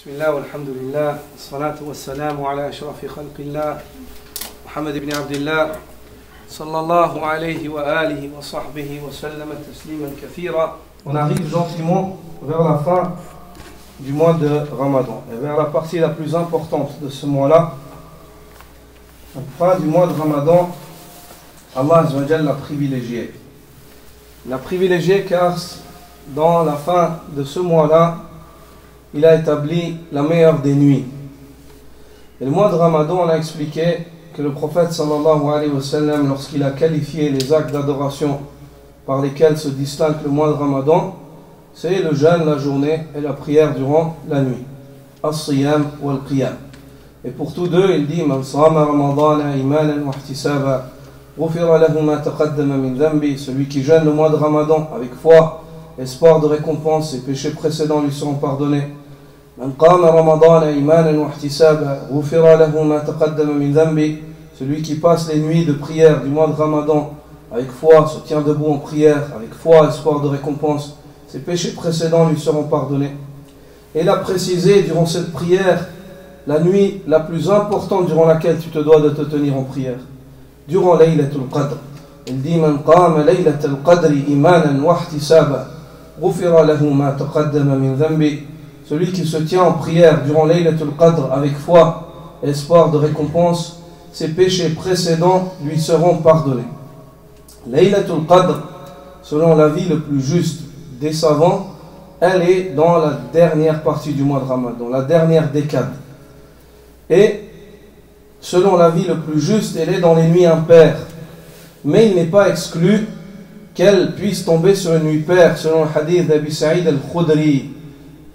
بسم الله والحمد لله والصلاة والسلام على أشرف خلق الله محمد بن عبد الله صلى الله عليه وآله وصحبه وسلم تسليما كثيرا. On arrive gentiment vers la fin du mois de Ramadan et vers la partie la plus importante de ce mois-là. La fin du mois de Ramadan, Allah Azza wa Jalla l'a privilégié. Il l'a privilégié car dans la fin de ce mois-là, il a établi la meilleure des nuits. Et le mois de Ramadan, on a expliqué que le prophète sallallahu alayhi wa sallam, lorsqu'il a qualifié les actes d'adoration par lesquels se distingue le mois de Ramadan, c'est le jeûne la journée et la prière durant la nuit. As-siyam wal-qiyam. Et pour tous deux, il dit Man sama ramadana imanan wa ihtisaba ghufira lahu ma taqaddama min dhanbi. Celui qui jeûne le mois de Ramadan avec foi, espoir de récompense, ses péchés précédents lui seront pardonnés. Man qama ramadana imanan wa ihtisaba ghufira lahu ma taqaddama min dhanbi. Celui qui passe les nuits de prière du mois de Ramadan avec foi, se tient debout en prière, avec foi, espoir de récompense, ses péchés précédents lui seront pardonnés. Et il a précisé durant cette prière la nuit la plus importante durant laquelle tu te dois de te tenir en prière, durant Laylatul Qadr. Il dit Man qama Laylatul Qadri imanan wa ihtisaba ghufira lahu ma taqaddama min dhanbi. Celui qui se tient en prière durant Laylatul Qadr avec foi, espoir de récompense, ses péchés précédents lui seront pardonnés. Laylatul Qadr, selon l'avis le plus juste des savants, elle est dans la dernière partie du mois de Ramadan, la dernière décade. Et selon l'avis le plus juste, elle est dans les nuits impaires. Mais il n'est pas exclu qu'elle puisse tomber sur une nuit paire, selon le hadith d'Abi Sa'id al-Khudri,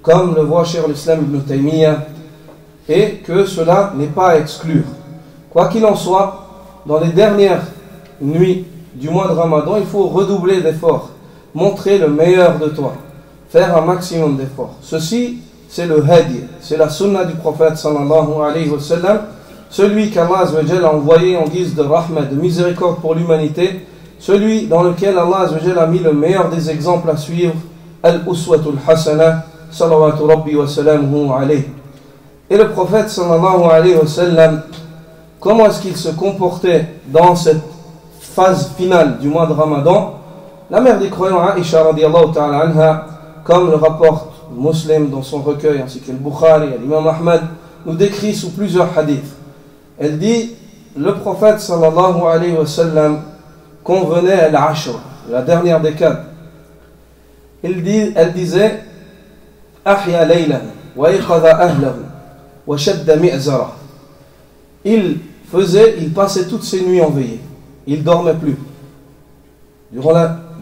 comme le voit Cheikh l'Islam ibn Taymiyyah, et que cela n'est pas à exclure. Quoi qu'il en soit, dans les dernières nuits du mois de Ramadan, il faut redoubler d'efforts, montrer le meilleur de toi, faire un maximum d'efforts. Ceci, c'est le hadi, c'est la sunna du prophète sallallahu alayhi wa sallam, celui qu'Allah Azza wa Jalla a envoyé en guise de rahma, de miséricorde pour l'humanité, celui dans lequel Allah Azza wa Jalla a mis le meilleur des exemples à suivre, al-uswatul hasana, salawatu rabbi wa salamuhu alayhi. Et le prophète sallallahu alayhi wa sallam, comment est-ce qu'il se comportait dans cette phase finale du mois de Ramadan? La mère des croyants, Aïcha radiyallahu ta'ala anha, comme le rapporte Muslim dans son recueil, ainsi que le Bukhari et l'imam Ahmad, nous décrit sous plusieurs hadiths. Elle dit, le prophète sallallahu alayhi wa sallam convenait à l'Ashr, la dernière décade. Elle disait, Ahya laylan, wa iqadha ahlahu, wa shadda mi'zara. Il passait toutes ses nuits en veillée. Il ne dormait plus. Durant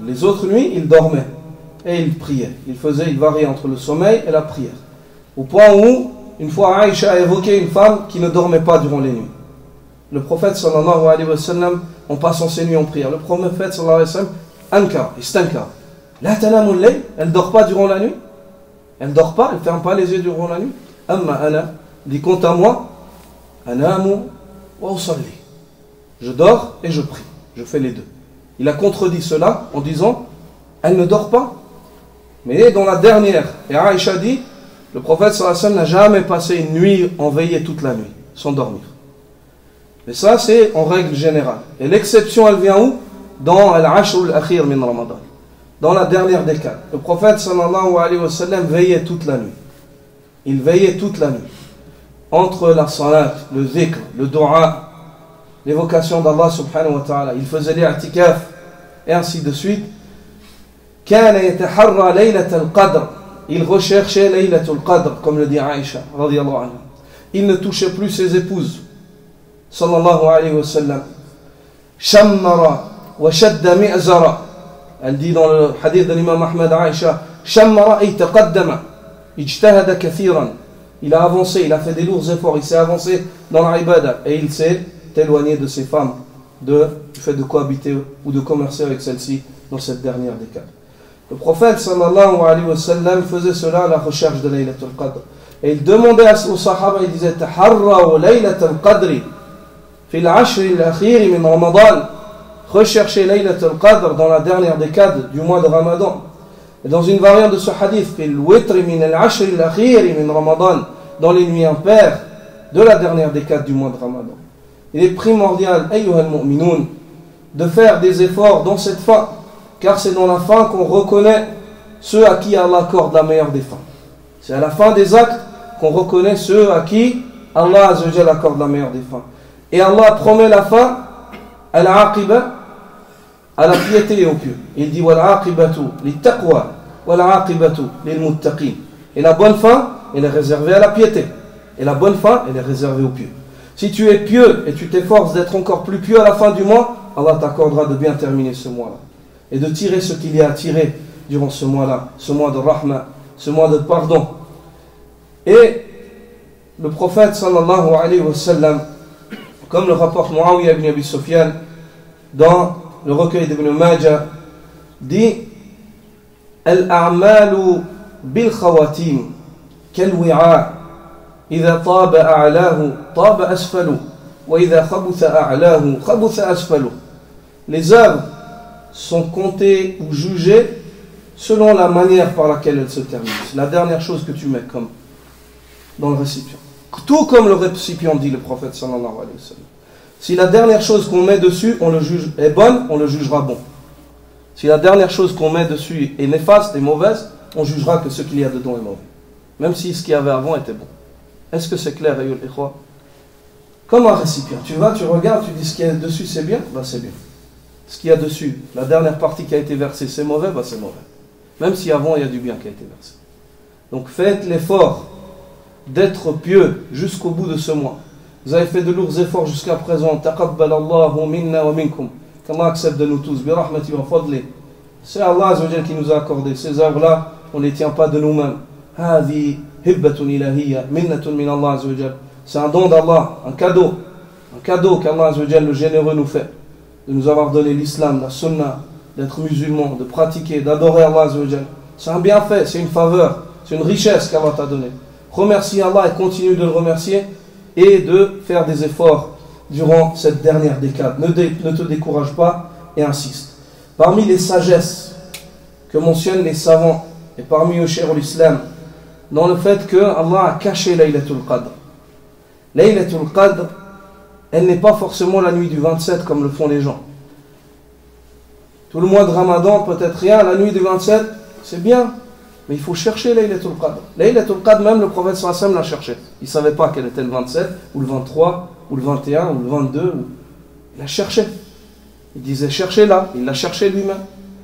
les autres nuits, il dormait. Et il priait. Il variait entre le sommeil et la prière. Au point où, une fois, Aïcha a évoqué une femme qui ne dormait pas durant les nuits. Le prophète sallallahu alayhi wa sallam, en passant ses nuits en prière, le prophète sallallahu alayhi wa sallam, ankar, istankar. La tanamul layl, elle ne dort pas durant la nuit. Elle ne dort pas, elle ne ferme pas les yeux durant la nuit. Amma ana, dit quant à moi, anamu wa usalli. Je dors et je prie. Je fais les deux. Il a contredit cela en disant, elle ne dort pas. Mais dans la dernière, et Aïcha dit, le prophète sallallahu alayhi wa sallam n'a jamais passé une nuit en veillée toute la nuit, sans dormir. Mais ça, c'est en règle générale. Et l'exception, elle vient où? Dans Al-Ashr al-Akhir min Ramadan. Dans la dernière décade. Le prophète sallallahu alayhi wa sallam veillait toute la nuit. Il veillait toute la nuit. Entre la salat, le zikr, le dua, l'évocation d'Allah subhanahu wa ta'ala. Il faisait les i'tikaf et ainsi de suite. كان يتحرى ليلة القدر. Il recherchait Laylatul Qadr, comme le dit Aïcha radiyallahu anha. Il ne touchait plus ses épouses sallallahu alayhi wa sallam. Shammara wa shadda mi'zara. Elle dit dans le hadith de l'imam Ahmad Aïcha, Shammara ay taqaddama ijtahada kathiran. Il a avancé, il a fait des lourds efforts, il s'est avancé dans l'ibada et il s'est éloigné de ses femmes, du fait de cohabiter ou de commercer avec celles-ci dans cette dernière décade. Le prophète sallallahu alayhi wa sallam faisait cela à la recherche de Laylatul Qadr. Et il demandait aux sahaba, il disait Taharraw Laylatul Qadri fil ashr al-akhir min Ramadan. Recherchez Laylatul Qadr dans la dernière décade du mois de Ramadan. Et dans une variante de ce hadith, fil witr min al-ashr al-akhir min Ramadan, dans les nuits impaires de la dernière décade du mois de Ramadan. Il est primordial, ayyuhal mu'minoun, de faire des efforts dans cette fin, car c'est dans la fin qu'on reconnaît ceux à qui Allah accorde la meilleure des fins. C'est à la fin des actes qu'on reconnaît ceux à qui Allah Azza wa Jalla accorde la meilleure des fins. Et Allah promet la fin, al-aqiba, à la piété et au pieux. Il dit wal-aqibatu lit-taqwa wal-aqibatu lil-muttaqin. Et la bonne fin, elle est réservée à la piété. Et la bonne fin, elle est réservée au pieux. Si tu es pieux et tu t'efforces d'être encore plus pieux à la fin du mois, Allah t'accordera de bien terminer ce mois-là. Et de tirer ce qu'il y a à tirer durant ce mois-là, ce mois de rahma, ce mois de pardon. Et le prophète sallallahu alayhi wa sallam, comme le rapporte Muawiyah ibn Abi Sufyan dans le recueil d'Ibn Majah, dit Al-a'malu bil khawatim kal wi'a idha taba a'lahu taba asfalu wa idha khabutha a'lahu khabutha asfalu. Les œuvres sont comptées ou jugées selon la manière par laquelle elles se terminent. C'est la dernière chose que tu mets comme dans le récipient. Tout comme le récipient, dit le prophète sallallahu alayhi wa sallam. Si la dernière chose qu'on met dessus, on le juge est bonne, on le jugera bon. Si la dernière chose qu'on met dessus est néfaste et mauvaise, on jugera que ce qu'il y a dedans est mauvais. Même si ce qu'il y avait avant était bon. Est-ce que c'est clair, ayyul ikhwa? Comme un récipient. Tu vas, tu regardes, tu dis ce qu'il y a dessus c'est bien, bah c'est bien. Ce qu'il y a dessus, la dernière partie qui a été versée c'est mauvais, bah c'est mauvais. Même si avant il y a du bien qui a été versé. Donc faites l'effort d'être pieux jusqu'au bout de ce mois. Vous avez fait de lourds efforts jusqu'à présent. Taqabbalallahu minna wa minkum. Qu'Allah accepte de nous tous. Bi rahmati wa fadli. C'est Allah Azza wa Jalla qui nous a accordé. Ces œuvres-là, on ne les tient pas de nous-mêmes. Hadi hibbatun ilahiyya minnatun min Allah Azza wa Jalla. C'est un don d'Allah, un cadeau. Un cadeau qu'Allah Azza wa Jalla, le généreux, nous fait. De nous avoir donné l'islam, la sunna, d'être musulman, de pratiquer, d'adorer Allah Azza wa Jalla. C'est un bienfait, c'est une faveur, c'est une richesse qu'Allah t'a donnée. Remercie Allah et continue de le remercier et de faire des efforts durant cette dernière décade. Ne te décourage pas et insiste. Parmi les sagesses que mentionnent les savants et parmi eux Cheikh l'Islam, dans le fait que Allah a caché Laylatul Qadr. Laylatul Qadr, elle n'est pas forcément la nuit du 27 comme le font les gens. Tout le mois de Ramadan, peut-être rien, la nuit du 27, c'est bien. Mais il faut chercher Laylatul Qadr. Laylatul Qadr, même le prophète sallallahu alayhi wa sallam l'a cherché. Il ne savait pas quel était le 27, ou le 23, ou le 21, ou le 22. Il l'a cherché. Il disait cherchez-la. Il l'a cherché lui-même.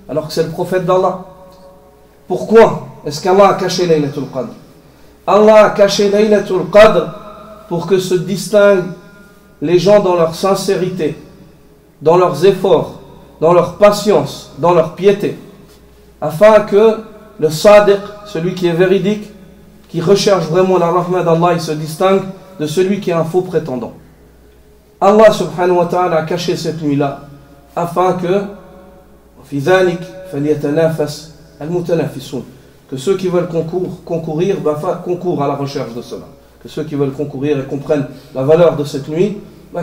Alors que c'est le prophète d'Allah. Pourquoi est-ce qu'Allah a caché Laylatul Qadr? Allah a caché Laylatul Qadr pour que se distinguent les gens dans leur sincérité, dans leurs efforts, dans leur patience, dans leur piété. Afin que le sadiq, celui qui est véridique, qui recherche vraiment la rahma d'Allah, il se distingue de celui qui est un faux prétendant. Allah subhanahu wa ta'ala a caché cette nuit-là afin que que ceux qui veulent concourir concourent à la recherche de cela. Que ceux qui veulent concourir et comprennent la valeur de cette nuit,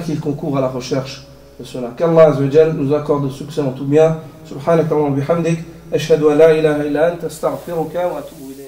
qu'ils concourent à la recherche de cela. Qu'Allah Azza wa Jal nous accorde le succès en tout bien. Subhanakallah wa bihamdik. أشهد أن لا إله إلا أنت أستغفرك وأتوب إليك